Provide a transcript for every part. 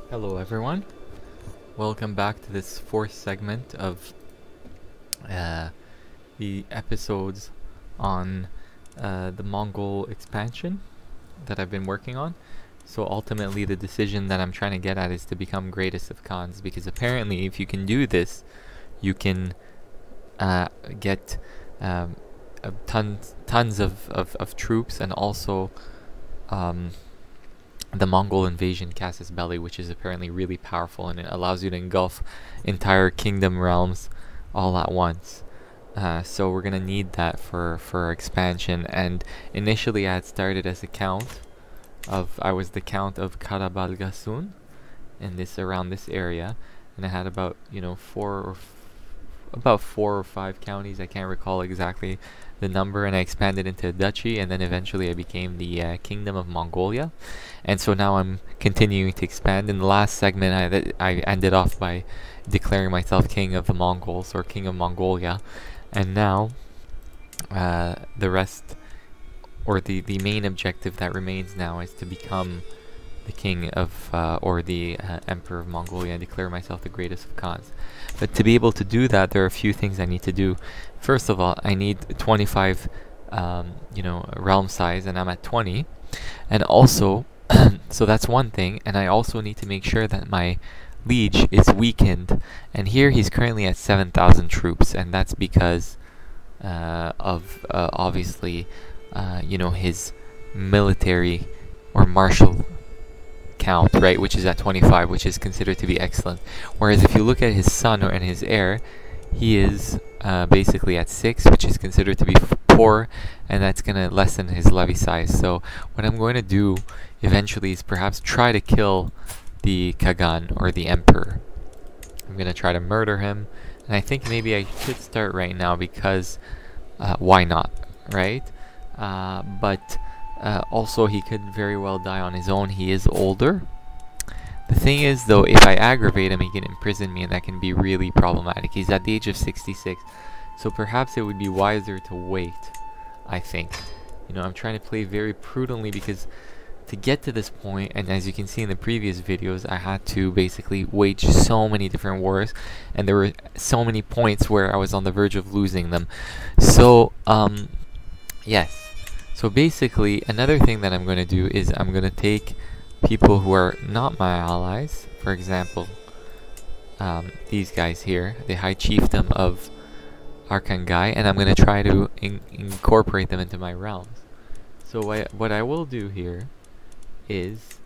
Hello everyone, welcome back to this fourth segment of the episodes on the Mongol expansion that I've been working on. So ultimately the decision that I'm trying to get at is to become greatest of Khans, because apparently if you can do this, you can get tons of troops, and also the Mongol invasion casus belli, which is apparently really powerful, and it allows you to engulf entire kingdom realms all at once. So we're gonna need that for our expansion. And initially I had started as I was the count of Karabalgasun in around this area, and I had about about 4 or 5 counties. I can't recall exactly the number, and I expanded into a duchy, and then eventually I became the Kingdom of Mongolia. And so now I'm continuing to expand. In the last segment I ended off by declaring myself King of the Mongols, or King of Mongolia, and now the rest, or the main objective that remains now, is to become the king of, or the emperor of Mongolia, and declare myself the greatest of Khans. But to be able to do that, there are a few things I need to do. First of all, I need 25, realm size, and I'm at 20. And also, so that's one thing. And I also need to make sure that my liege is weakened. And here he's currently at 7,000 troops, and that's because of obviously, his military or martial count, right, which is at 25, which is considered to be excellent. Whereas if you look at his son and his heir, he is basically at 6, which is considered to be poor, and that's going to lessen his levy size. So what I'm going to do eventually is perhaps try to kill the Kagan, or the emperor. I'm going to try to murder him, and I think maybe I should start right now, because why not, right? But also he could very well die on his own. He is older. The thing is, though, if I aggravate him, he can imprison me, and that can be really problematic. He's at the age of 66, so perhaps it would be wiser to wait, I think. I'm trying to play very prudently, because to get to this point, and as you can see in the previous videos, I had to basically wage so many different wars, and there were so many points where I was on the verge of losing them. So, yes. So basically, another thing that I'm going to do is I'm going to take people who are not my allies, for example, these guys here, the High Chieftain of Arkangai, and I'm going to try to incorporate them into my realms. So what I will do here is,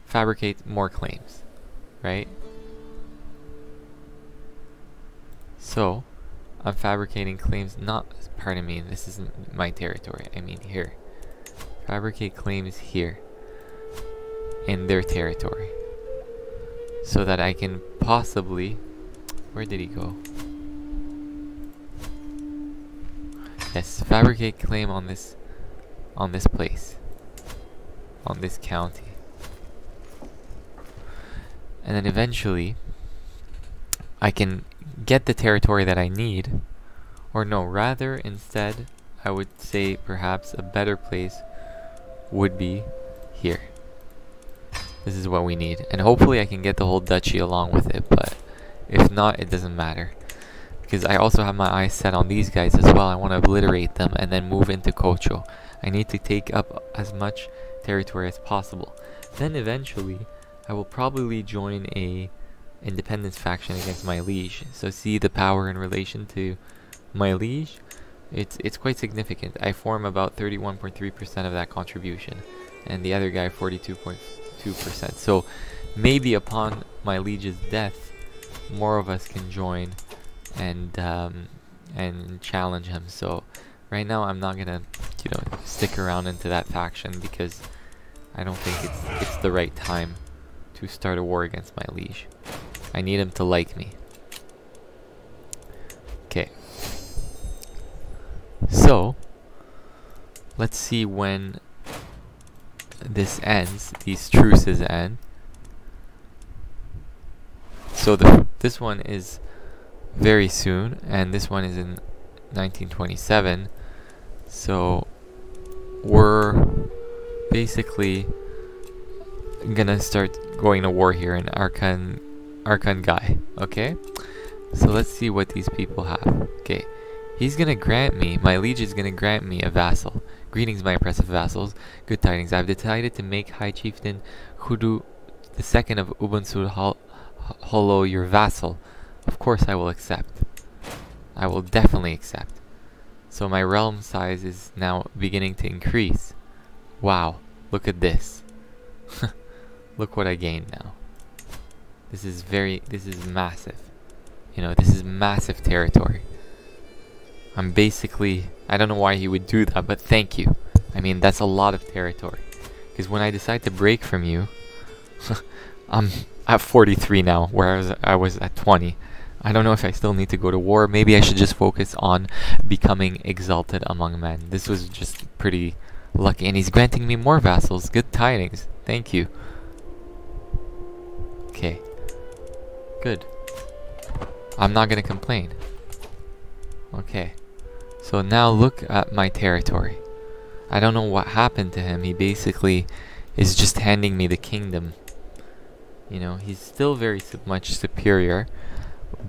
fabricate more claims, right? So I'm fabricating claims, pardon me, this isn't my territory, I mean here. Fabricate claims here, in their territory, so that I can possibly, where did he go? Yes, fabricate claim on this place, on this county. And then eventually I can get the territory that I need, or no, rather instead I would say perhaps a better place would be here. This is what we need, and hopefully I can get the whole duchy along with it, but if not, it doesn't matter, because I also have my eyes set on these guys as well. I want to obliterate them and then move into Kocho. I need to take up as much territory as possible. Then eventually I will probably join a independence faction against my liege. So see the power in relation to my liege? It's quite significant. I form about 31.3% of that contribution, and the other guy 42.2%. So maybe upon my liege's death, more of us can join and challenge him. So right now I'm not gonna stick around into that faction, because I don't think it's the right time to start a war against my liege. I need him to like me. Okay. So, let's see when this ends, these truces end. So this one is very soon, and this one is in 1927. So we're basically gonna start going to war here in Arkan Guy. Okay, so let's see what these people have. Okay, he's gonna grant me, my liege is gonna grant me a vassal. Greetings, my oppressive vassals. Good tidings. I've decided to make High Chieftain Hudu II of Ubunsur Holo your vassal. Of course I will accept. I will definitely accept. So my realm size is now beginning to increase. Wow, look at this. Look what I gained now. This is massive. You know, this is massive territory. I'm basically, I don't know why he would do that, but thank you. I mean, that's a lot of territory. Because when I decide to break from you, I'm at 43 now, whereas I was at 20. I don't know if I still need to go to war. Maybe I should just focus on becoming exalted among men. This was just pretty lucky. And he's granting me more vassals. Good tidings. Thank you. Okay. Good. I'm not gonna complain. Okay. So now look at my territory. I don't know what happened to him. He basically is just handing me the kingdom. You know, he's still very much superior.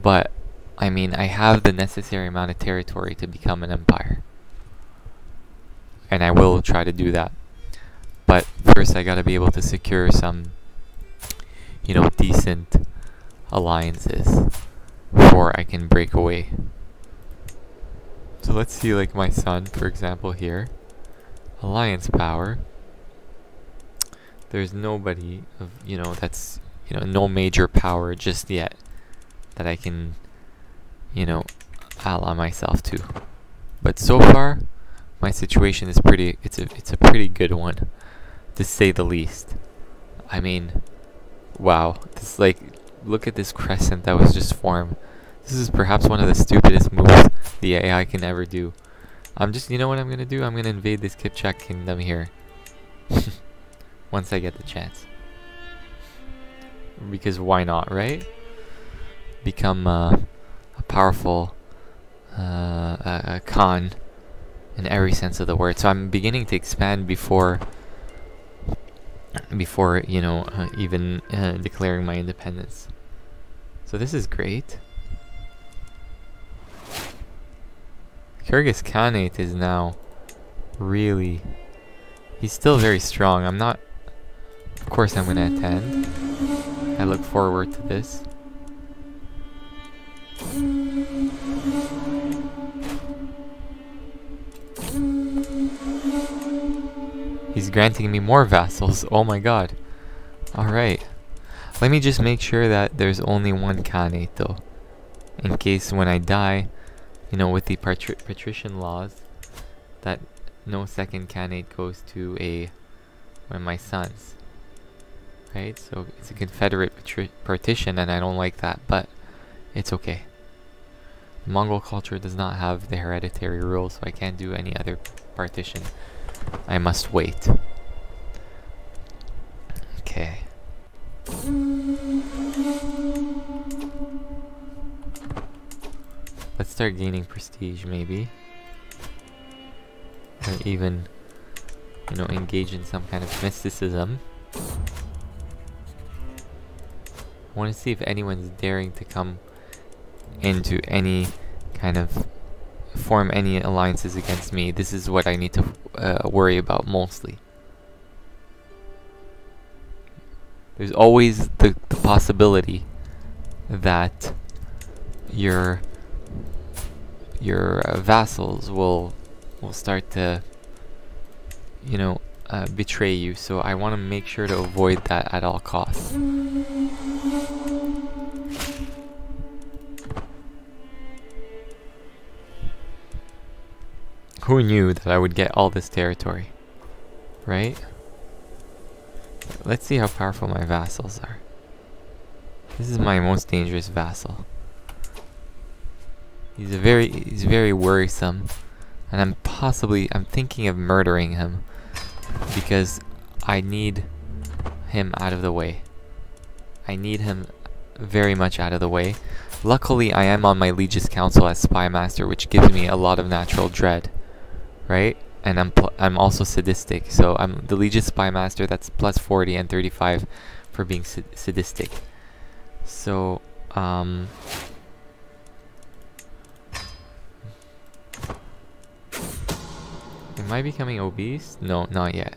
But, I mean, I have the necessary amount of territory to become an empire. And I will try to do that. But first I gotta be able to secure some, you know, decent alliances before I can break away. So let's see, like my son, for example, here. Alliance power. There's nobody of, you know, that's, you know, no major power just yet that I can, you know, ally myself to. But so far, my situation is pretty, it's a pretty good one, to say the least. I mean, wow, this, like, look at this crescent that was just formed. This is perhaps one of the stupidest moves the AI can ever do. I'm just, you know what I'm gonna do? I'm gonna invade this Kipchak kingdom here. Once I get the chance. Because why not, right? Become a powerful Khan in every sense of the word. So I'm beginning to expand before you know, even declaring my independence. So this is great. Kyrgyz Khanate is now really, he's still very strong. I'm not, of course I'm gonna attend. I look forward to this. He's granting me more vassals. Oh my god. Alright. Let me just make sure that there's only one Khanate though. In case when I die, you know, with the patrician laws, that no second Khanate goes to one of my sons. Right? So it's a confederate partition and I don't like that, but it's okay. Mongol culture does not have the hereditary rule, so I can't do any other partition. I must wait. Okay. Let's start gaining prestige, maybe. Or even, you know, engage in some kind of mysticism. I want to see if anyone's daring to come into any kind of form any alliances against me. This is what I need to worry about mostly. There's always the possibility that your vassals will start to, you know, betray you. So I want to make sure to avoid that at all costs. Who knew that I would get all this territory, right? Let's see how powerful my vassals are. This is my most dangerous vassal. He's very worrisome, and I'm thinking of murdering him because I need him out of the way. I need him very much out of the way. Luckily, I am on my liege's council as spy master, which gives me a lot of natural dread. Right? and I'm also sadistic. So I'm the Legion Spy Master. That's plus 40 and 35 for being sadistic. So am I becoming obese? No, not yet.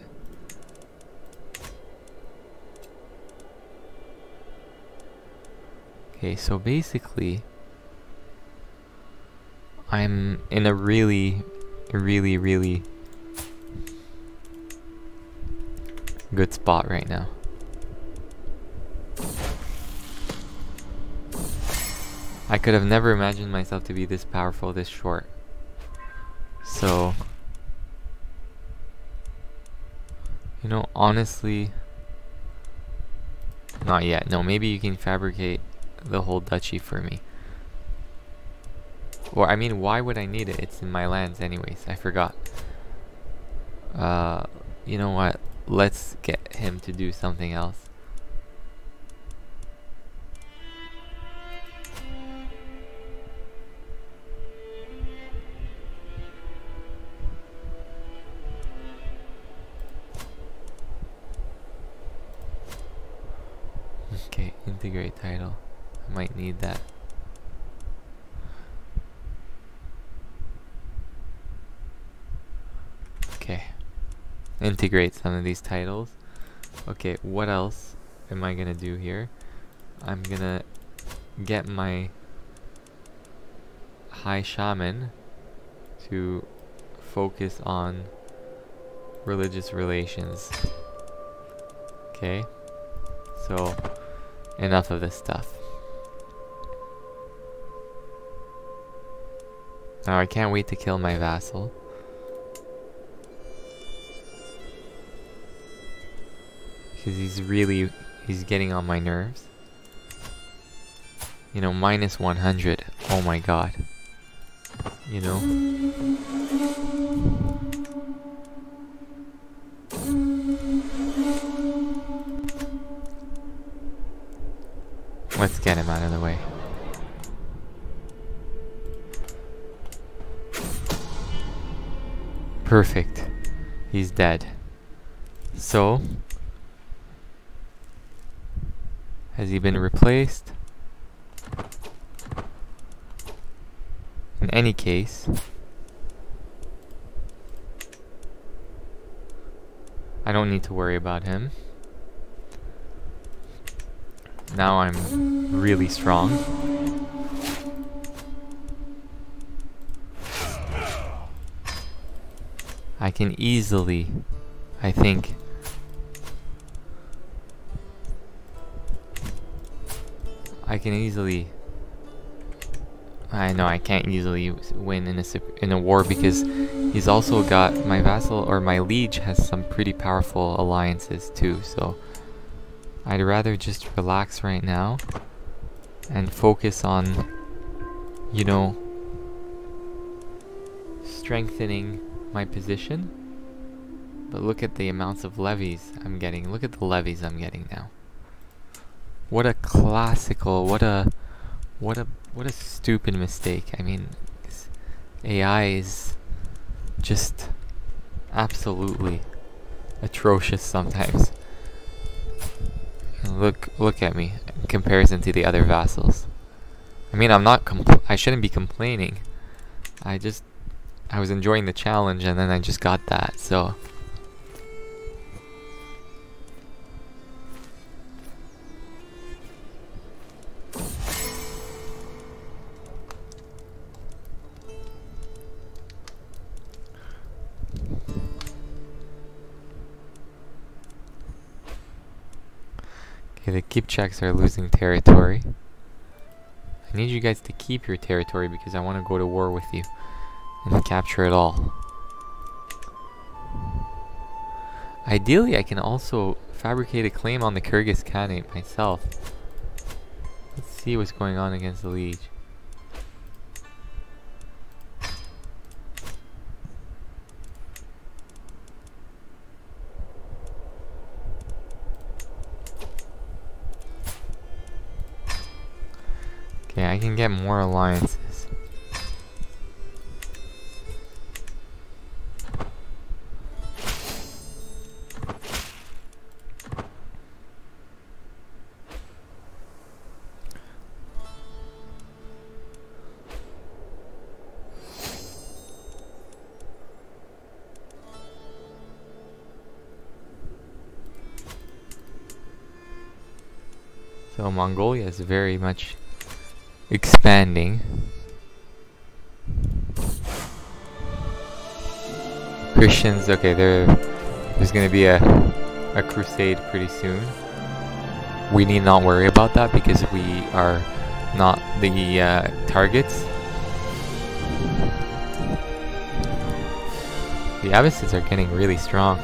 Okay, so basically I'm in a really good spot right now. I could have never imagined myself to be this powerful this short. So, you know, honestly, not yet. No, maybe you can fabricate the whole duchy for me. Or, I mean, why would I need it? It's in my lands anyways. I forgot. You know what? Let's get him to do something else. Okay, integrate title. I might need that. Okay. Integrate some of these titles. Okay, what else am I gonna do here? I'm gonna get my High Shaman to focus on religious relations. Okay, so enough of this stuff. Now I can't wait to kill my vassal. Because he's getting on my nerves. You know, minus 100. Oh my god. You know? Let's get him out of the way. Perfect. He's dead. So, has he been replaced? In any case, I don't need to worry about him. Now I'm really strong. I can easily, I think, I know I can't easily win in a war because he's also got my vassal, or my liege has some pretty powerful alliances too, so I'd rather just relax right now and focus on, you know, strengthening my position. But look at the amounts of levies I'm getting. Look at the levies I'm getting now. What a classical, what a stupid mistake. I mean, AI is just absolutely atrocious sometimes. Look at me in comparison to the other vassals. I mean, I shouldn't be complaining. I was enjoying the challenge and then I just got that, so. Okay, the Kipchaks are losing territory. I need you guys to keep your territory because I want to go to war with you and capture it all. Ideally, I can also fabricate a claim on the Kyrgyz Khanate myself. Let's see what's going on against the Liege. Okay, I can get more alliances. So Mongolia is very much expanding. Christians, okay, there's gonna be a crusade pretty soon. We need not worry about that because we are not the targets. The Abbasids are getting really strong.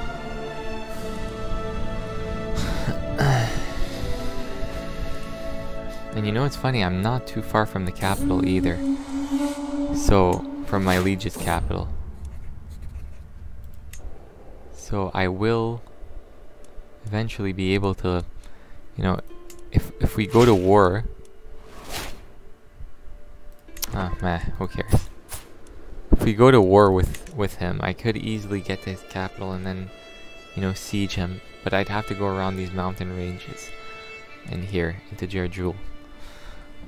And you know what's funny? I'm not too far from the capital either. So, from my liege's capital. So I will eventually be able to, you know, if we go to war. Oh man, who cares? If we go to war with him, I could easily get to his capital and then, you know, siege him. But I'd have to go around these mountain ranges and here into Jarjul.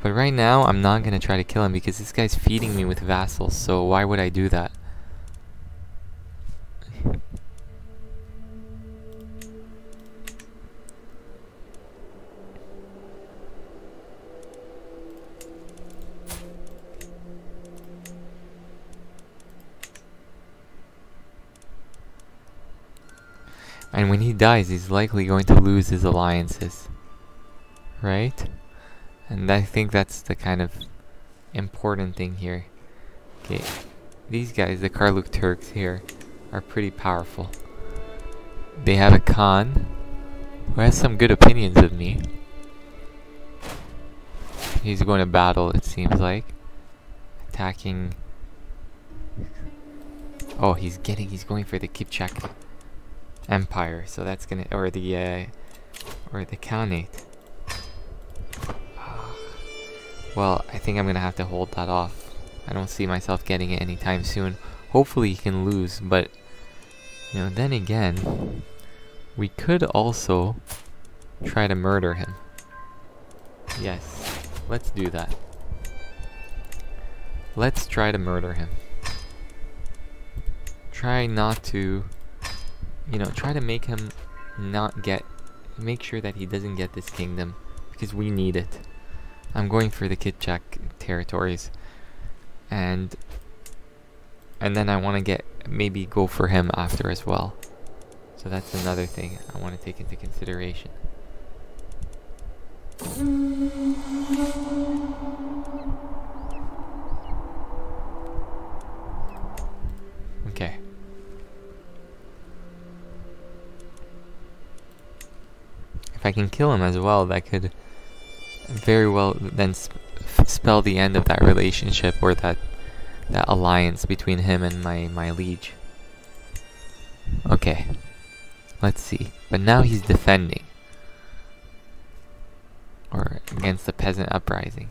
But right now, I'm not gonna try to kill him because this guy's feeding me with vassals. So why would I do that? And when he dies, he's likely going to lose his alliances. Right? And I think that's the kind of important thing here. Okay, these guys, the Karluk Turks here, are pretty powerful. They have a Khan who has some good opinions of me. He's going to battle, it seems like. Attacking. Oh, he's going for the Kipchak Empire, so that's gonna, or the Khanate. Well, I think I'm gonna have to hold that off. I don't see myself getting it anytime soon. Hopefully he can lose, but you know, then again, we could also try to murder him. Yes, let's do that. Let's try to murder him. Try not to, you know, try to make him not get, make sure that he doesn't get this kingdom, because we need it. I'm going for the Kipchak territories, and then I want to get, maybe go for him after as well. So that's another thing I want to take into consideration. Okay. If I can kill him as well, that could very well then spell the end of that relationship, or that alliance between him and my liege. Okay, let's see. But now he's defending, or against the peasant uprising.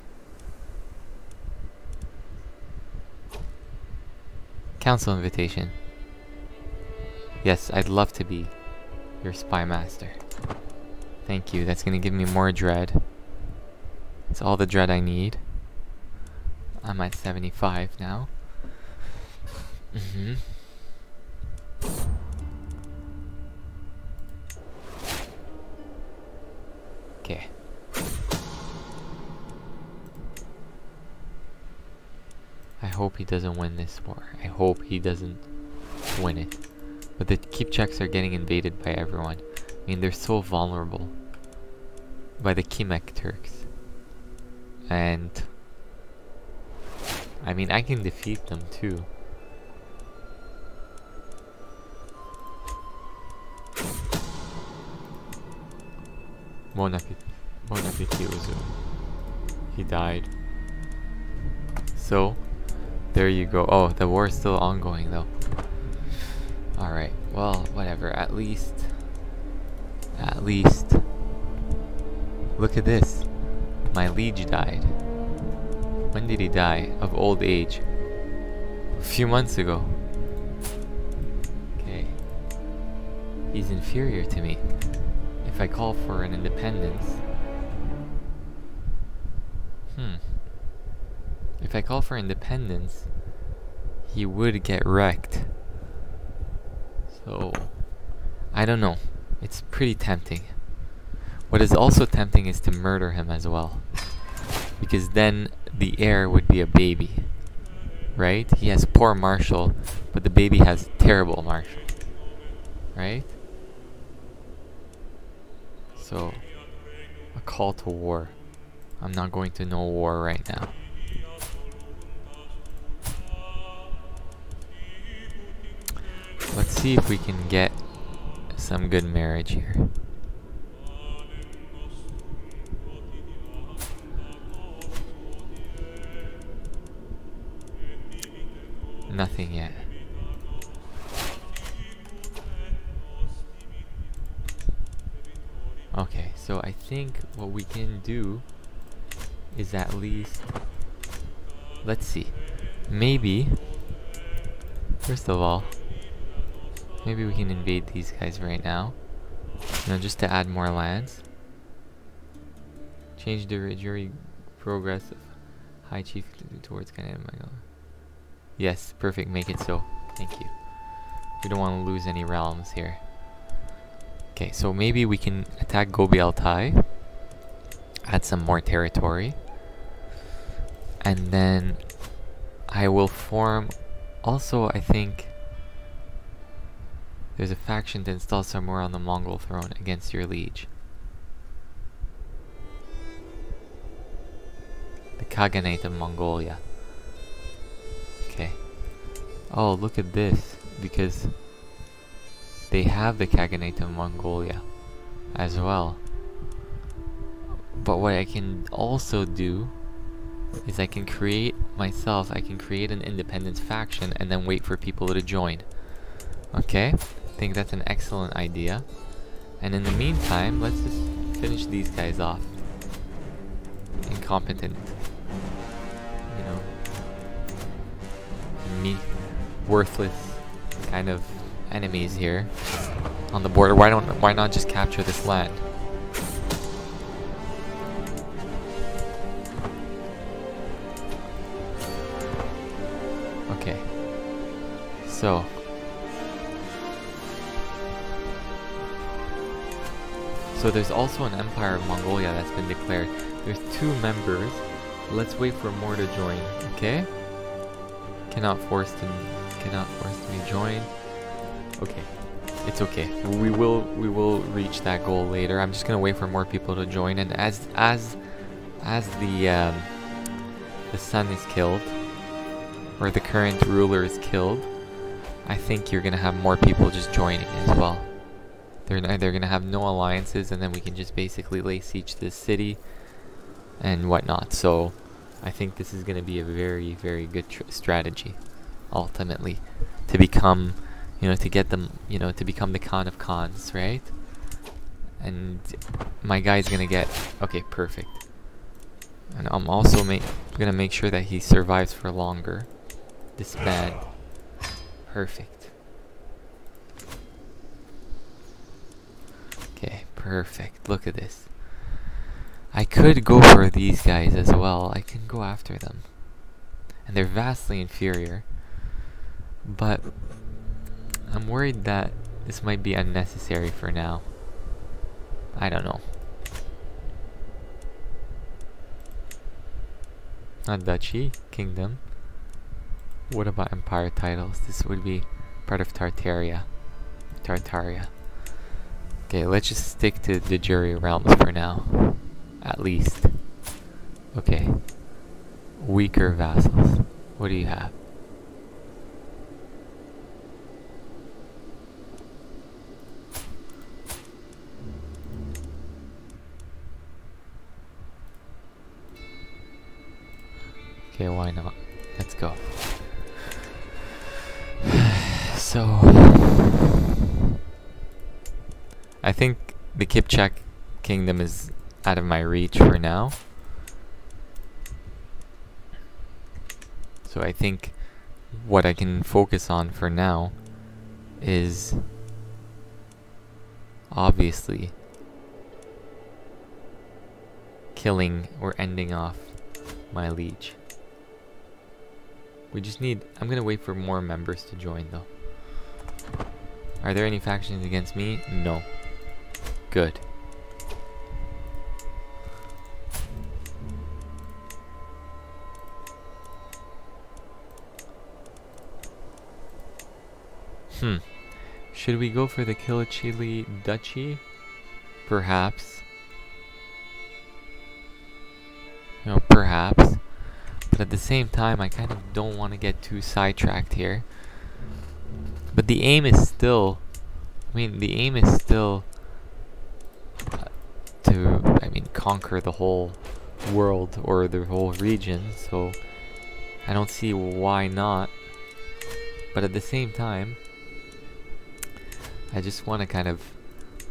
Council invitation. Yes, I'd love to be your spy master. Thank you. That's gonna give me more dread. It's all the dread I need. I'm at 75 now. Okay. I hope he doesn't win this war. I hope he doesn't win it. But the Kipchaks are getting invaded by everyone. I mean, they're so vulnerable. By the Kimek Turks. And I mean, I can defeat them too. Bon appetit, Uzu. He died. So, there you go. Oh, the war is still ongoing though. Alright, well, whatever. At least, look at this. My liege died. When did he die? Of old age. A few months ago. Okay. He's inferior to me. If I call for an independence... If I call for independence, he would get wrecked. So, I don't know. It's pretty tempting. What is also tempting is to murder him as well, because then the heir would be a baby, right? He has poor martial, but the baby has terrible martial, right? So, a call to war. I'm not going to no war right now. Let's see if we can get some good marriage here. Nothing yet. Okay, so I think what we can do is at least, let's see, maybe, first of all, maybe we can invade these guys right now, you know, just to add more lands. Change the jury progress of High Chief towards kind of Mongol. Yes, perfect, make it so. Thank you. We don't want to lose any realms here. Okay, so maybe we can attack Gobi Altai, add some more territory, and then I will form, also I think there's a faction to install somewhere on the Mongol throne against your liege. The Khaganate of Mongolia. Okay. Oh, look at this, because they have the Khaganate of Mongolia as well. But what I can also do is I can create myself, I can create an independence faction and then wait for people to join. Okay? I think that's an excellent idea. And in the meantime, let's just finish these guys off. Incompetent. You know. Worthless kind of enemies here on the border. Why not just capture this land? Okay. So there's also an Empire of Mongolia that's been declared. There's 2 members. Let's wait for more to join, okay? Cannot force to be joined. Okay. It's okay. We will reach that goal later. I'm just gonna wait for more people to join, and as the son is killed, or the current ruler is killed, I think you're gonna have more people just joining as well. They're gonna have no alliances, and then we can just basically lay siege to the city and whatnot. So I think this is gonna be a very, very good strategy, ultimately, to become, you know, to get them, you know, to become the Khan of Khans, right? And my guy's gonna get, okay, perfect. And I'm also gonna make sure that he survives for longer. Disband. Perfect. Okay, perfect. Look at this. I could go for these guys as well. I can go after them. And they're vastly inferior. But I'm worried that this might be unnecessary for now. I don't know. Not duchy, kingdom. What about empire titles? This would be part of Tartaria. Okay, let's just stick to the jury realms for now. At least. Okay. Weaker vassals. What do you have? Okay, why not? Let's go. So I think the Kipchak kingdom is out of my reach for now. So I think what I can focus on for now is obviously killing or ending off my liege. We just need, I'm gonna wait for more members to join though. Are there any factions against me? No. Good. Should we go for the Kilachili Duchy? Perhaps. You know, perhaps. But at the same time, I kind of don't want to get too sidetracked here. But the aim is still... the aim is still... to, conquer the whole world or the whole region. So, I don't see why not. But at the same time, I just want to kind of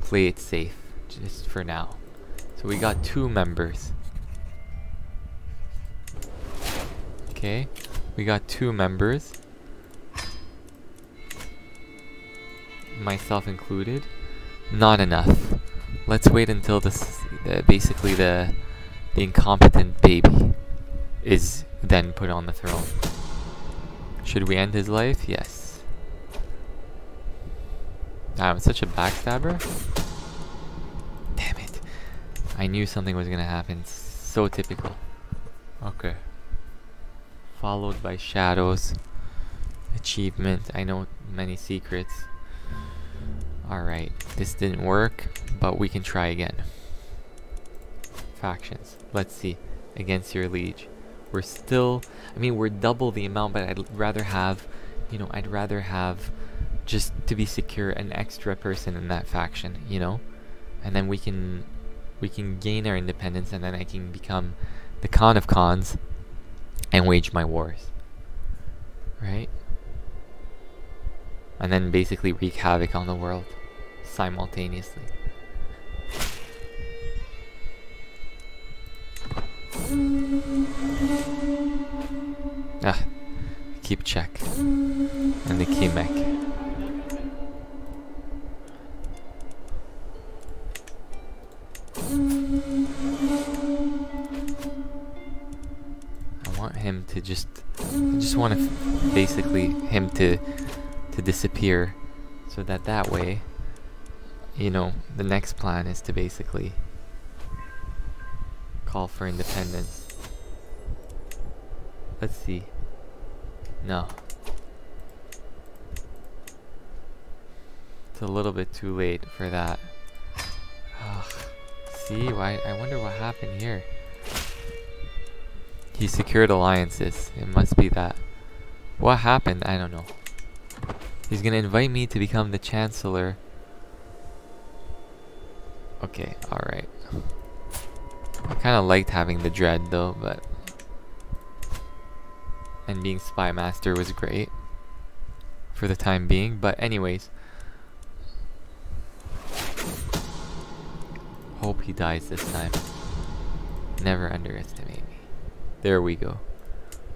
play it safe, just for now. So we got 2 members. Okay, we got 2 members, myself included. Not enough. Let's wait until basically the incompetent baby is then put on the throne. Should we end his life? Yes. I'm such a backstabber. Damn it. I knew something was gonna happen. So typical. Okay. Followed by shadows. Achievement. I know many secrets. Alright. This didn't work, but we can try again. Factions. Let's see. Against your liege. We're still... we're double the amount, but I'd rather have... I'd rather have... just to be secure, an extra person in that faction, and then we can gain our independence, and then I can become the Khan of Khans and wage my wars, right? And then basically wreak havoc on the world simultaneously. Keep check and the Kimek. I want him to I just want basically him to disappear, so that way, the next plan is to basically call for independence. Let's see. No. It's a little bit too late for that. See, why? I wonder what happened here. He secured alliances. It must be that. What happened? I don't know. He's gonna invite me to become the Chancellor. Okay, alright. I kinda liked having the Dread though, but... and being Spy Master was great. For the time being, but anyways. Hope he dies this time. Never underestimate me. There we go.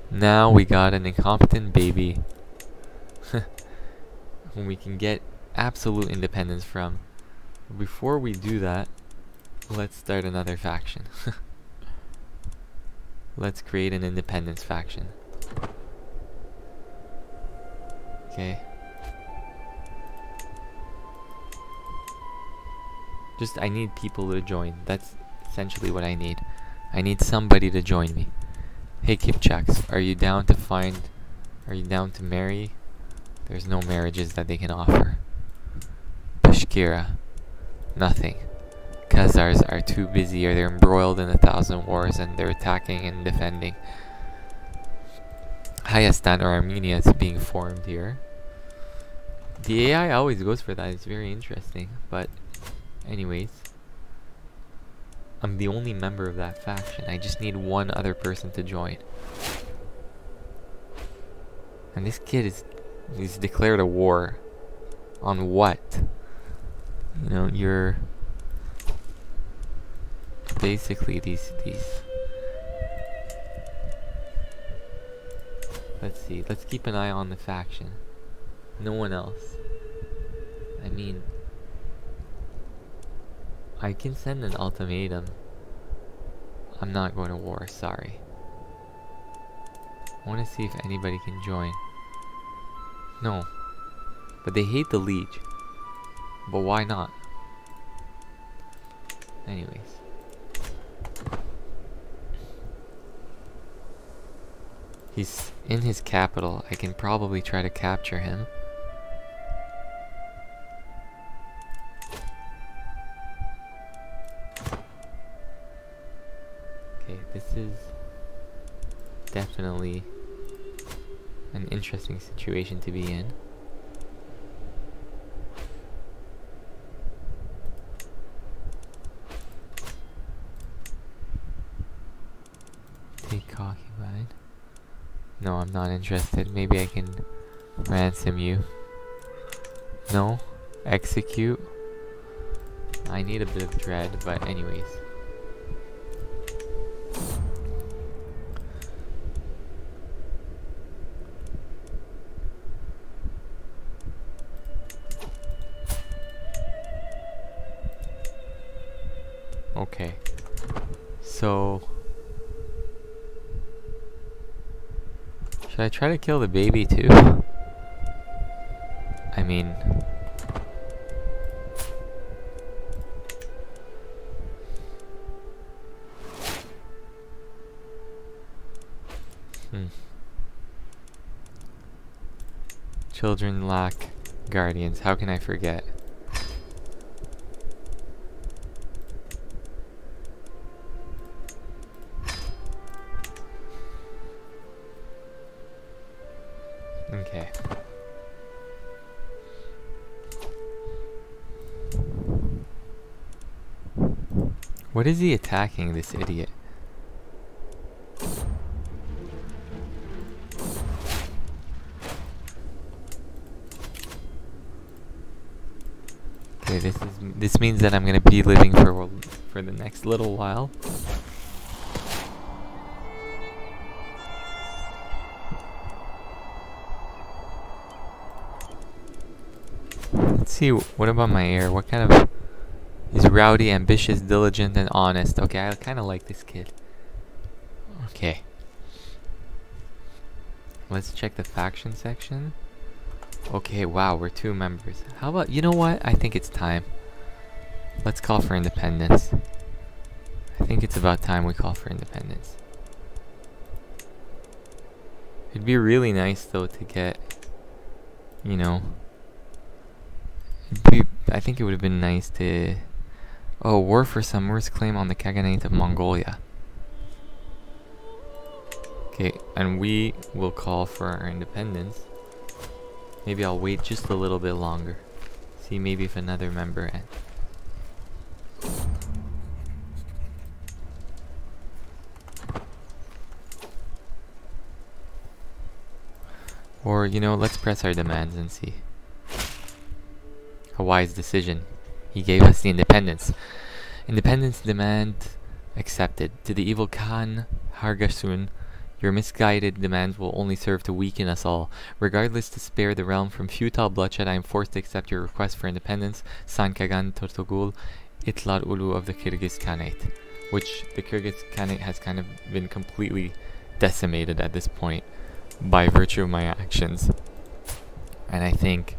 Now we got an incompetent baby whom we can get absolute independence from. Before we do that, let's start another faction. Let's create an independence faction. Okay. I need people to join. That's essentially what I need. I need somebody to join me. Hey Kipchaks, are you down to marry? There's no marriages that they can offer. Bashkira, nothing. Khazars are too busy, or they're embroiled in 1,000 wars and they're attacking and defending. Hayastan or Armenia is being formed here. The AI always goes for that. It's very interesting, but anyways, I'm the only member of that faction. I just need one other person to join. And this kid he's declared a war. On what? You're basically these let's see. Let's keep an eye on the faction. No one else. I can send an ultimatum. I'm not going to war, sorry. I want to see if anybody can join. No. But they hate the Liege. But why not? Anyways. He's in his capital. I can probably try to capture him. Okay, this is definitely an interesting situation to be in. Take concubine. No, I'm not interested. Maybe I can ransom you. No? Execute? I need a bit of dread, but anyways. Okay. So... should I try to kill the baby too? I mean... Children lack guardians. How can I forget? Okay. What is he attacking, this idiot? Okay, this means that I'm gonna be living for the next little while. Let's see, what about my heir? What kind of... He's rowdy, ambitious, diligent, and honest. Okay, I kind of like this kid. Okay. Let's check the faction section. Okay, wow, we're 2 members. How about... you know what? I think it's time. Let's call for independence. I think it's about time we call for independence. It'd be really nice, though, to get... you know... I think it would have been nice to... oh, war for Samur's claim on the Khaganate of Mongolia. Okay, and we will call for our independence. Maybe I'll wait just a little bit longer. See maybe if another member... or, you know, let's press our demands and see. A wise decision. He gave us the independence. Independence demand accepted. To the evil Khan Hargasun, your misguided demands will only serve to weaken us all. Regardless, to spare the realm from futile bloodshed, I am forced to accept your request for independence. San Kagan Tortogul, Itlar Ulu of the Kyrgyz Khanate. Which the Kyrgyz Khanate has kind of been completely decimated at this point by virtue of my actions. And I think...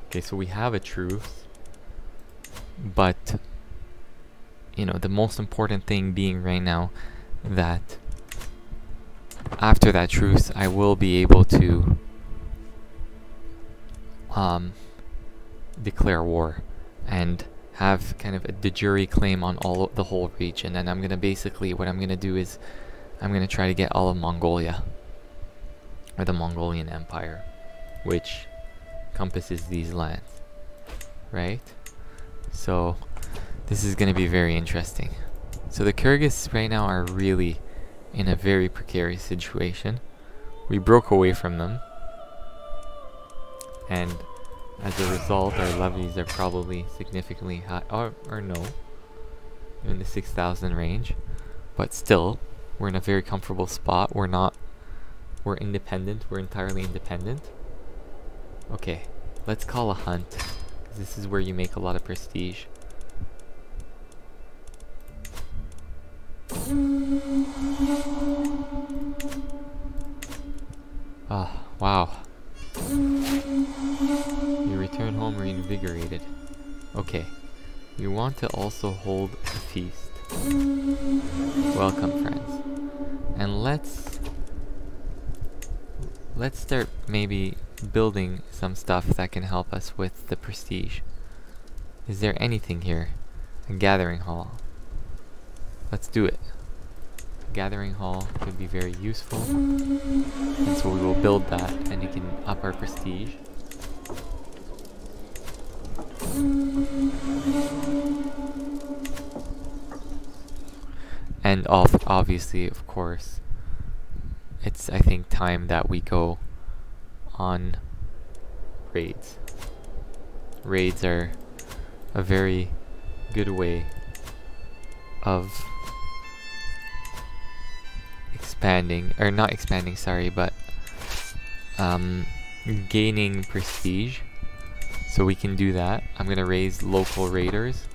okay, so we have a truce, but, you know, the most important thing being right now that after that truce, I will be able to declare war and have kind of a de jure claim on the whole region. And I'm gonna basically, what I'm gonna do is I'm gonna try to get all of Mongolia, or the Mongolian Empire, which encompasses these lands, right? So this is going to be very interesting. So the Kyrgyz right now are really in a very precarious situation. We broke away from them, and as a result our levies are probably significantly high, or no, in the 6,000 range, but still we're in a very comfortable spot. We're independent, we're entirely independent. Okay, let's call a hunt, because this is where you make a lot of prestige. Ah, wow. You return home reinvigorated. Okay, we want to also hold a feast. Welcome, friends. And let's start maybe building some stuff that can help us with the prestige. Is there anything here? A gathering hall. Let's do it. gathering hall could be very useful, and so we will build that, and it can up our prestige. And obviously, of course, it's, I think, time that we go on raids. Raids are a very good way of expanding, or not expanding, sorry, but gaining prestige. So we can do that. I'm gonna raise local raiders,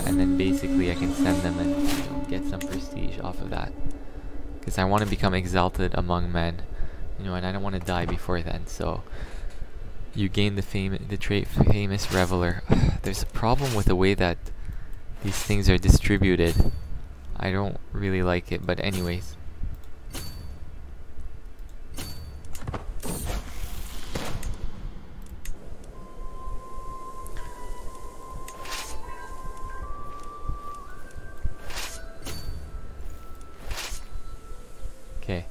and then basically I can send them and, you know, get some prestige off of that, because I want to become exalted among men, you know, and I don't want to die before then. So you gain the trait famous reveler. There's a problem with the way that these things are distributed. I don't really like it, but anyways. Okay.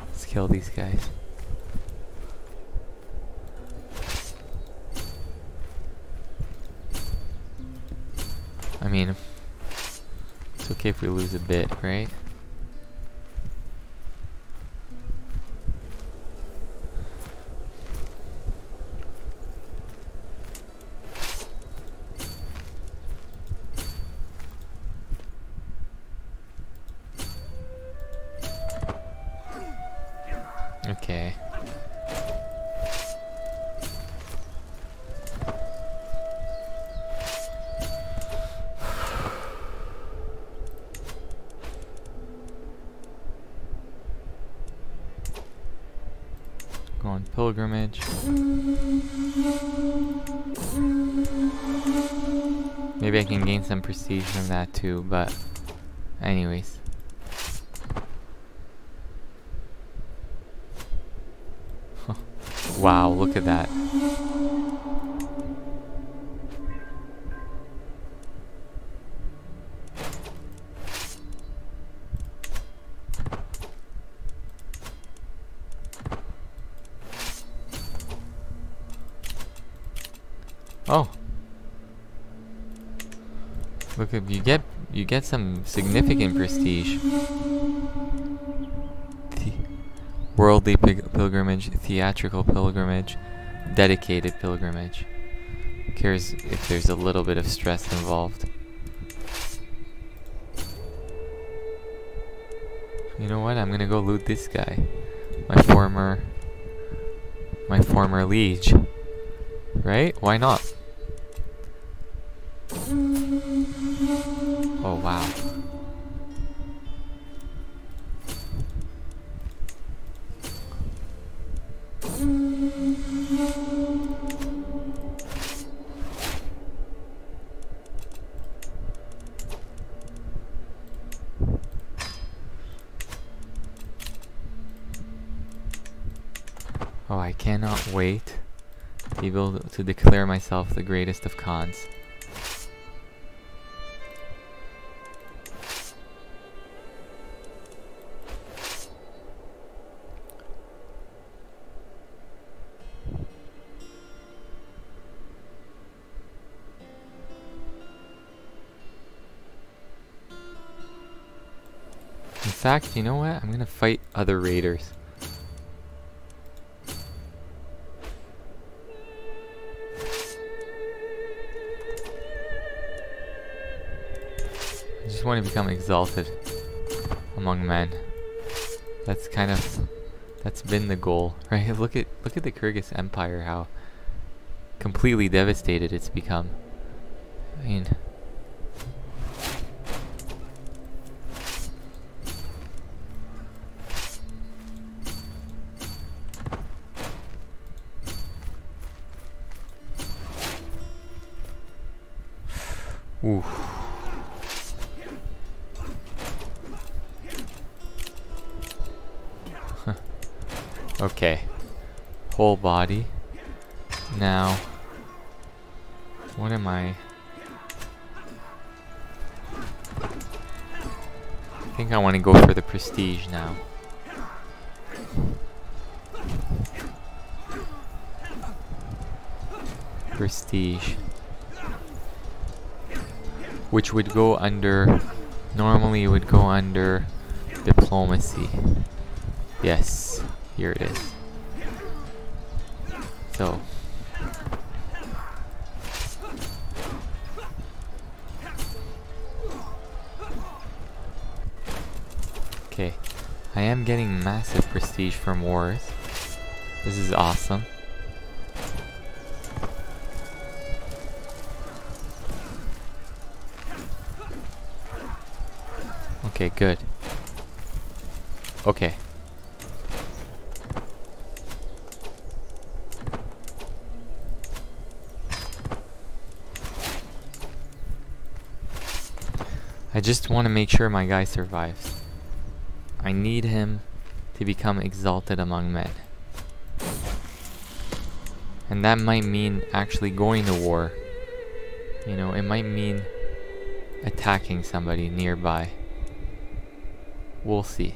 Let's kill these guys. I mean, it's okay if we lose a bit, right? Okay. Go on pilgrimage. Maybe I can gain some prestige from that too, but anyways. Wow, look at that. Oh. Look at you get some significant prestige. Worldly pilgrimage, theatrical pilgrimage, dedicated pilgrimage. Who cares if there's a little bit of stress involved? You know what? I'm gonna go loot this guy, my former liege. Right? Why not? Oh wow. Oh, I cannot wait to be able to declare myself the greatest of Khans. In fact, you know what? I'm gonna fight other raiders. I just want to become exalted among men. That's been the goal, right? Look at the Kyrgyz Empire, how completely devastated it's become. I mean, ooh. Okay. Whole body. Now, what am I? I think I want to go for the prestige now. Prestige. Which would go under, normally it would go under diplomacy. Yes, here it is. So. Okay, I am getting massive prestige from wars. This is awesome. Okay, good. Okay. I just want to make sure my guy survives. I need him to become exalted among men. And that might mean actually going to war. You know, it might mean attacking somebody nearby. We'll see.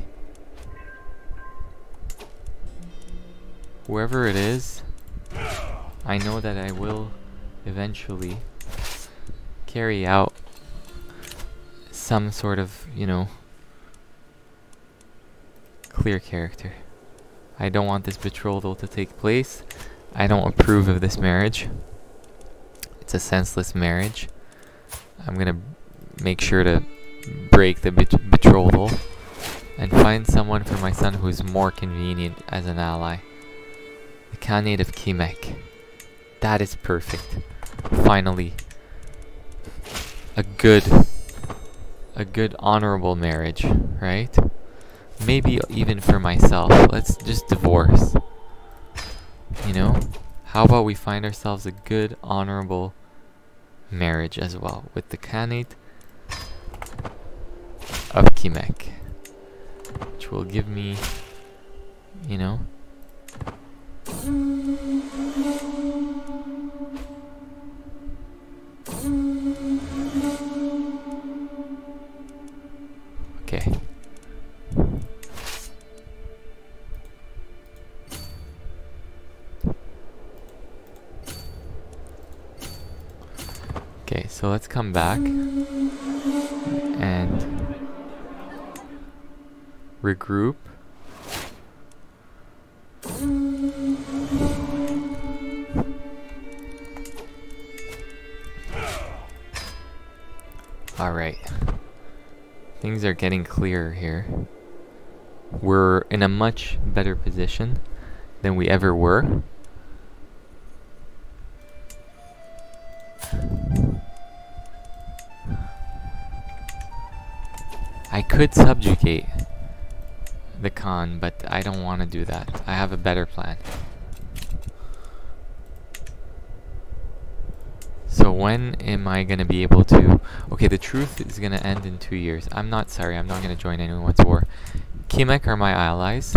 Whoever it is, I know that I will eventually carry out some sort of, you know, clear character. I don't want this betrothal to take place. I don't approve of this marriage. It's a senseless marriage. I'm gonna make sure to break the betrothal and find someone for my son who's more convenient as an ally. The Khanate of Kimek. That is perfect. Finally. A good honorable marriage, right? Maybe even for myself. Let's just divorce. You know? How about we find ourselves a good honorable marriage as well with the Khanate of Kimek, which will give me, you know, okay. Okay, so let's come back and regroup. Alright. Things are getting clearer here. We're in a much better position than we ever were. I could subjugate the Khan, but I don't want to do that. I have a better plan. So when am I going to be able to... Okay, the truth is going to end in 2 years. I'm not going to join anyone's war. Kimek are my allies,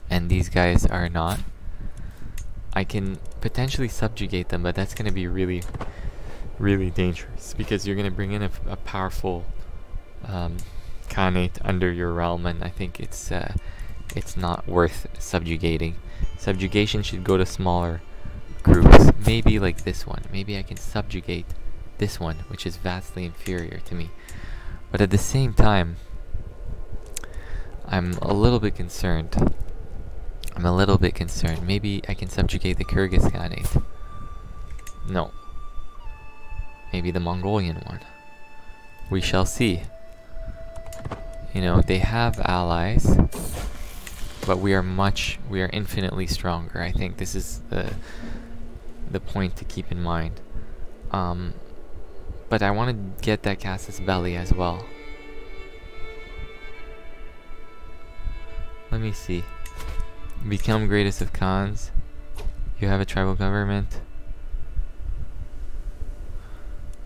and these guys are not. I can potentially subjugate them, but that's going to be really, really dangerous, because you're going to bring in a powerful Khanate under your realm, and I think it's not worth subjugating. Subjugation should go to smaller groups, maybe like this one. Maybe I can subjugate this one, which is vastly inferior to me. But at the same time, I'm a little bit concerned. Maybe I can subjugate the Kyrgyz Khanate. No. Maybe the Mongolian one. We shall see. You know, they have allies, but we are infinitely stronger. I think this is the point to keep in mind. But I want to get that Casus Belli as well. Let me see. Become greatest of Khans. You have a tribal government.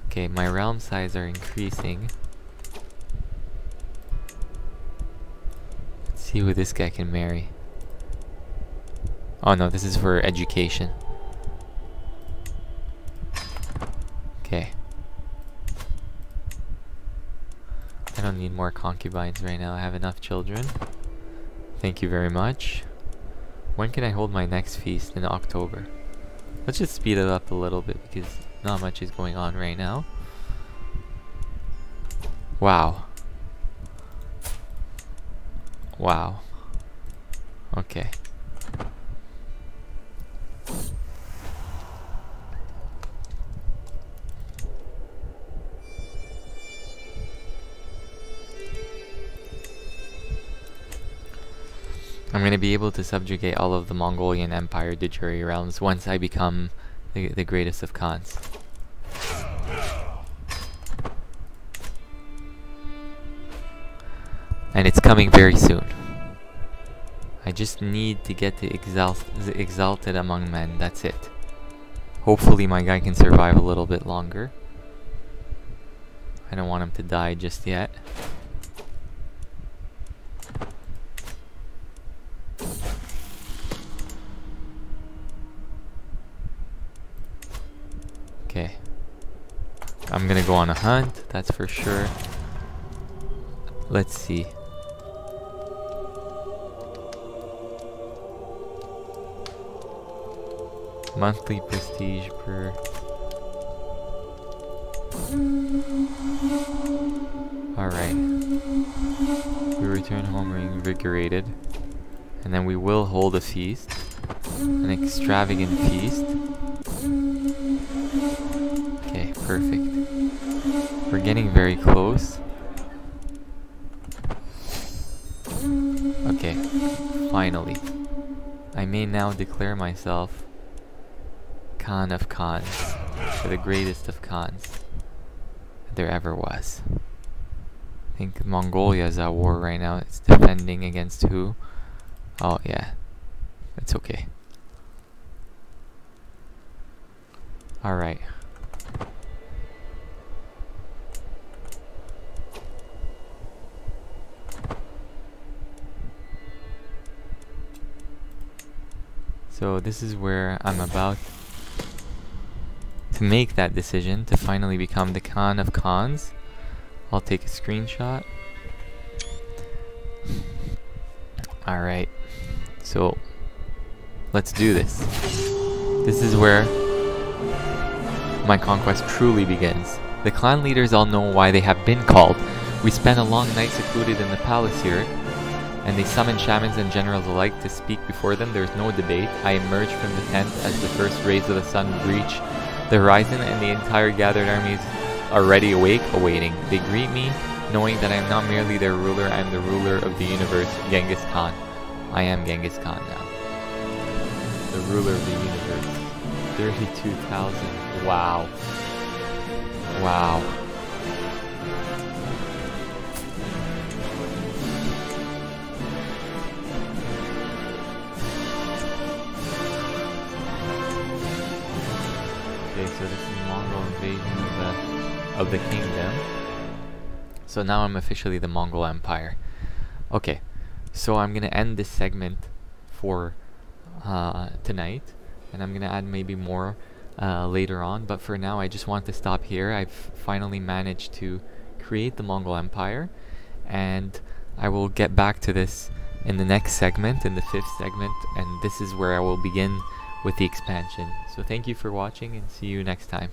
Okay, my realm size are increasing. Let's see who this guy can marry. Oh no, this is for education. Okay. I don't need more concubines right now. I have enough children. Thank you very much. When can I hold my next feast? In October. Let's just speed it up a little bit because not much is going on right now. Wow. Wow. Okay. I'm going to be able to subjugate all of the Mongolian Empire Djuri realms once I become the greatest of Khans. And it's coming very soon. I just need to get the exalted among men, that's it. Hopefully my guy can survive a little bit longer. I don't want him to die just yet. Okay. I'm gonna go on a hunt, that's for sure. Let's see. Monthly prestige per... Alright. We return home reinvigorated. And then we will hold a feast. An extravagant feast. Okay, perfect. We're getting very close. Okay, finally. I may now declare myself Khan of Khans, or the greatest of Khans there ever was. I think Mongolia is at war right now. It's defending against who? Oh yeah, it's okay. Alright. So this is where I'm about to make that decision to finally become the Khan of Khans. I'll take a screenshot. Alright, so let's do this. This is where my conquest truly begins. The clan leaders all know why they have been called. We spent a long night secluded in the palace here, and they summoned shamans and generals alike to speak before them. There's no debate. I emerged from the tent as the first rays of the sun breach the horizon, and the entire gathered armies are already awake, awaiting. They greet me, knowing that I am not merely their ruler, I am the ruler of the universe, Genghis Khan. I am Genghis Khan now. The ruler of the universe. 32,000. Wow. Wow. Okay, so this is Mongol invasion of the kingdom. So now I'm officially the Mongol Empire. Okay, so I'm gonna end this segment for tonight, and I'm gonna add maybe more later on, but for now I just want to stop here. I've finally managed to create the Mongol Empire, and I will get back to this in the next segment, in the 5th segment, and this is where I will begin with the expansion. So thank you for watching, and see you next time.